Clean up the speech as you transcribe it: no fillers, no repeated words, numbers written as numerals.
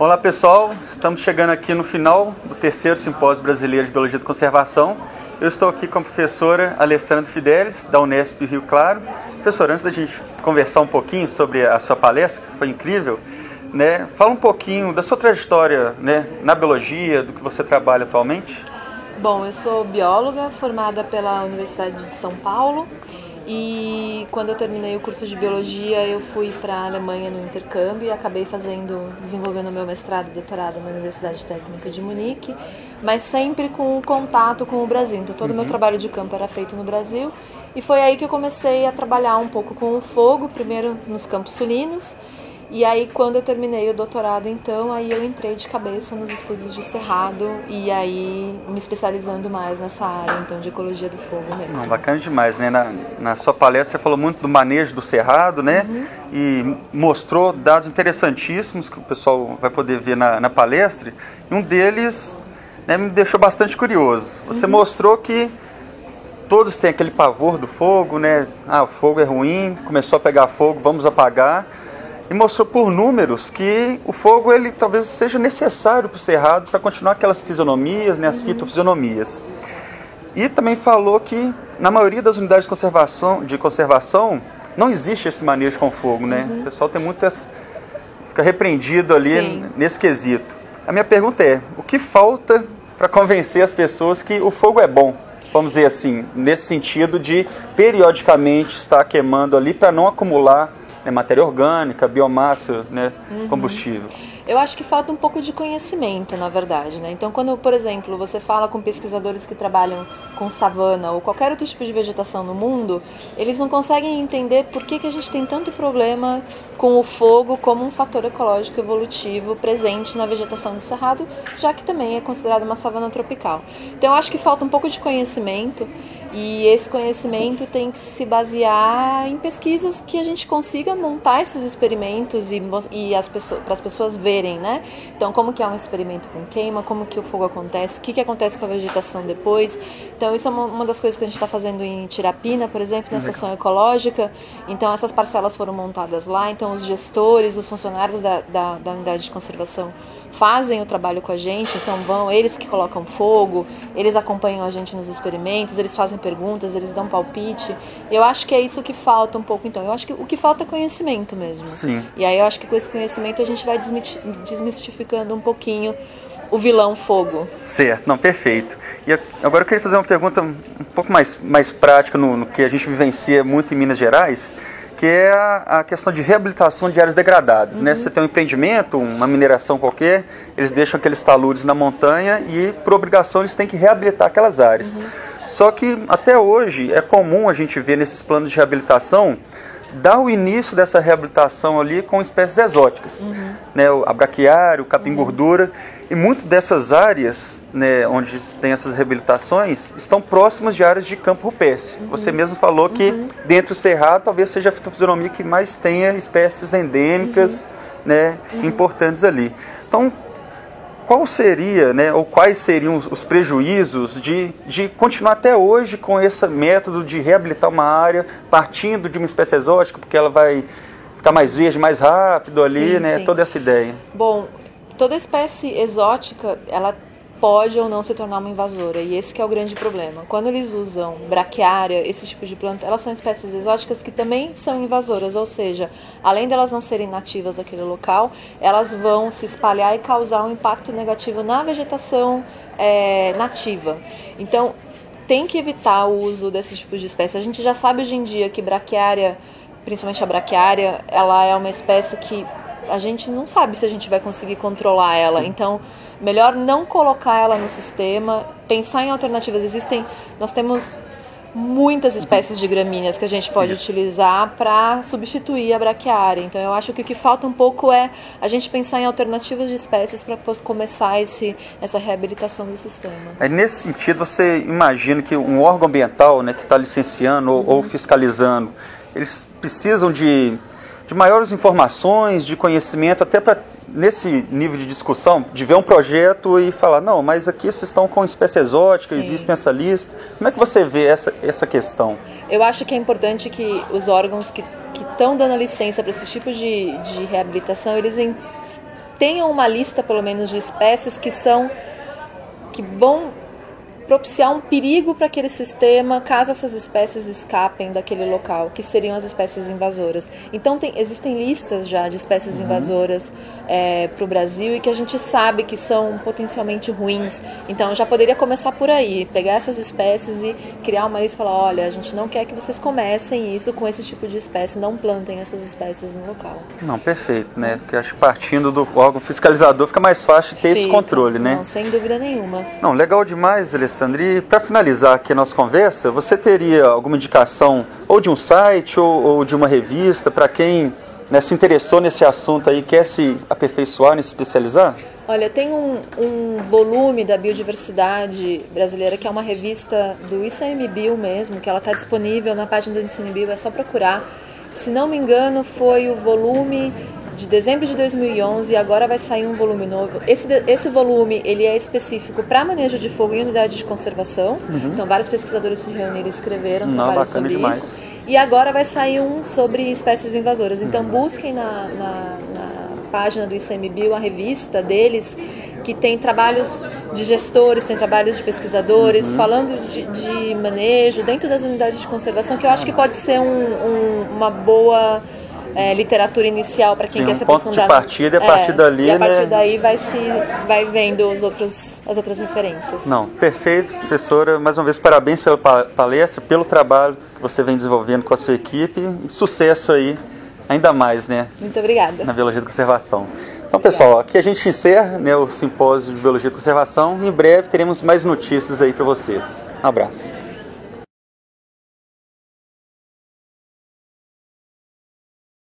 Olá pessoal, estamos chegando aqui no final do terceiro Simpósio Brasileiro de Biologia de Conservação. Eu estou aqui com a professora Alessandra Fidelis, da Unesp Rio Claro. Professora, antes da gente conversar um pouquinho sobre a sua palestra, que foi incrível, né, fala um pouquinho da sua trajetória, né, na biologia, do que você trabalha atualmente. Bom, eu sou bióloga formada pela Universidade de São Paulo e quando eu terminei o curso de biologia eu fui para a Alemanha no intercâmbio e acabei desenvolvendo meu mestrado e doutorado na Universidade Técnica de Munique, mas sempre com contato com o Brasil. Então todo o meu trabalho de campo era feito no Brasil e foi aí que eu comecei a trabalhar um pouco com o fogo, primeiro nos Campos Sulinos. E aí, quando eu terminei o doutorado, então, aí eu entrei de cabeça nos estudos de cerrado e aí me especializando mais nessa área, então, de ecologia do fogo mesmo. Bacana demais, né? Na sua palestra você falou muito do manejo do cerrado, né? E mostrou dados interessantíssimos que o pessoal vai poder ver na palestra. E um deles, né, me deixou bastante curioso. Você mostrou que todos têm aquele pavor do fogo, né? Ah, o fogo é ruim, começou a pegar fogo, vamos apagar. E mostrou por números que o fogo ele talvez seja necessário para o cerrado para continuar aquelas fisionomias, né, as fitofisionomias. E também falou que na maioria das unidades de conservação não existe esse manejo com fogo, né? O pessoal tem fica repreendido ali nesse quesito. A minha pergunta é, o que falta para convencer as pessoas que o fogo é bom? Vamos dizer assim, nesse sentido de periodicamente estar queimando ali para não acumular matéria orgânica, biomassa, né, combustível. Eu acho que falta um pouco de conhecimento, na verdade, né? Então, quando, por exemplo, você fala com pesquisadores que trabalham com savana ou qualquer outro tipo de vegetação no mundo, eles não conseguem entender por que a gente tem tanto problema com o fogo como um fator ecológico evolutivo presente na vegetação do cerrado, já que também é considerado uma savana tropical. Então, eu acho que falta um pouco de conhecimento. E esse conhecimento tem que se basear em pesquisas que a gente consiga montar esses experimentos para as pessoas verem, né? Então, como que é um experimento com queima, como que o fogo acontece, o que acontece com a vegetação depois. Então, isso é uma das coisas que a gente está fazendo em Tirapina, por exemplo, na estação ecológica. Então, essas parcelas foram montadas lá. Então, os gestores, os funcionários da unidade de conservação fazem o trabalho com a gente, então eles que colocam fogo, eles acompanham a gente nos experimentos, eles fazem perguntas, eles dão palpite. Eu acho que é isso que falta um pouco, então. Eu acho que o que falta é conhecimento mesmo. Sim. E aí eu acho que com esse conhecimento a gente vai desmistificando um pouquinho o vilão fogo. Certo, não, perfeito. E agora eu queria fazer uma pergunta um pouco mais prática no que a gente vivencia muito em Minas Gerais, que é a questão de reabilitação de áreas degradadas, né? Você tem um empreendimento, uma mineração qualquer, eles deixam aqueles taludes na montanha e, por obrigação, eles têm que reabilitar aquelas áreas. Só que, até hoje, é comum a gente ver nesses planos de reabilitação dar o início dessa reabilitação ali com espécies exóticas, né? A braquiária, o capim-gordura. E muitas dessas áreas, né, onde tem essas reabilitações, estão próximas de áreas de campo rupestre. Você mesmo falou que dentro do cerrado talvez seja a fitofisionomia que mais tenha espécies endêmicas, né, importantes ali. Então, qual seria, né, ou quais seriam os prejuízos de continuar até hoje com esse método de reabilitar uma área partindo de uma espécie exótica, porque ela vai ficar mais verde, mais rápido ali, né, toda essa ideia? Bom, toda espécie exótica, ela pode ou não se tornar uma invasora, e esse que é o grande problema. Quando eles usam braquiária, esse tipo de planta, elas são espécies exóticas que também são invasoras, ou seja, além delas não serem nativas daquele local, elas vão se espalhar e causar um impacto negativo na vegetação nativa. Então, tem que evitar o uso desses tipos de espécies. A gente já sabe hoje em dia que braquiária, principalmente a braquiária, ela é uma espécie que a gente não sabe se a gente vai conseguir controlar ela. Então, melhor não colocar ela no sistema, pensar em alternativas. Nós temos muitas espécies de gramíneas que a gente pode utilizar para substituir a braquiária. Então, eu acho que o que falta um pouco é a gente pensar em alternativas de espécies para começar essa reabilitação do sistema. Aí, nesse sentido, você imagina que um órgão ambiental, né, que está licenciando ou fiscalizando, eles precisam de maiores informações, de conhecimento, até para, nesse nível de discussão, de ver um projeto e falar, não, mas aqui vocês estão com espécie exótica, existem essa lista. Como é que você vê essa questão? Eu acho que é importante que os órgãos que estão dando a licença para esses tipos de reabilitação, eles tenham uma lista, pelo menos, de espécies que vão propiciar um perigo para aquele sistema caso essas espécies escapem daquele local, que seriam as espécies invasoras. Então existem listas já de espécies invasoras para o Brasil e que a gente sabe que são potencialmente ruins. Então já poderia começar por aí, pegar essas espécies e criar uma lista e falar, olha, a gente não quer que vocês comecem isso com esse tipo de espécie, não plantem essas espécies no local. Não, perfeito, né? Porque acho que partindo do órgão fiscalizador fica mais fácil de ter esse controle, né? Não, sem dúvida nenhuma. Não, legal demais, Alessandra. E para finalizar aqui a nossa conversa, você teria alguma indicação ou de um site ou de uma revista para quem, né, se interessou nesse assunto aí e quer se aperfeiçoar, se especializar? Olha, tem um volume da biodiversidade brasileira, que é uma revista do ICMBio mesmo, que ela está disponível na página do ICMBio, é só procurar. Se não me engano, foi o volume de dezembro de 2011 e agora vai sair um volume novo. Esse volume ele é específico para manejo de fogo em unidade de conservação. Então vários pesquisadores se reuniram e escreveram trabalhos sobre demais. Isso. E agora vai sair um sobre espécies invasoras. Então busquem na página do ICMBio a revista deles, que tem trabalhos de gestores, tem trabalhos de pesquisadores, falando de manejo dentro das unidades de conservação, que eu acho que pode ser uma boa literatura inicial para quem quer se aprofundar. Ponto de partida, a partir dali, e a partir daí vai vendo as outras referências. Não, perfeito, professora. Mais uma vez, parabéns pela palestra, pelo trabalho que você vem desenvolvendo com a sua equipe e sucesso aí, ainda mais, né? Muito obrigada. Na Biologia de Conservação. Então, pessoal, aqui a gente encerra, né, o simpósio de Biologia de Conservação. Em breve teremos mais notícias aí para vocês. Um abraço.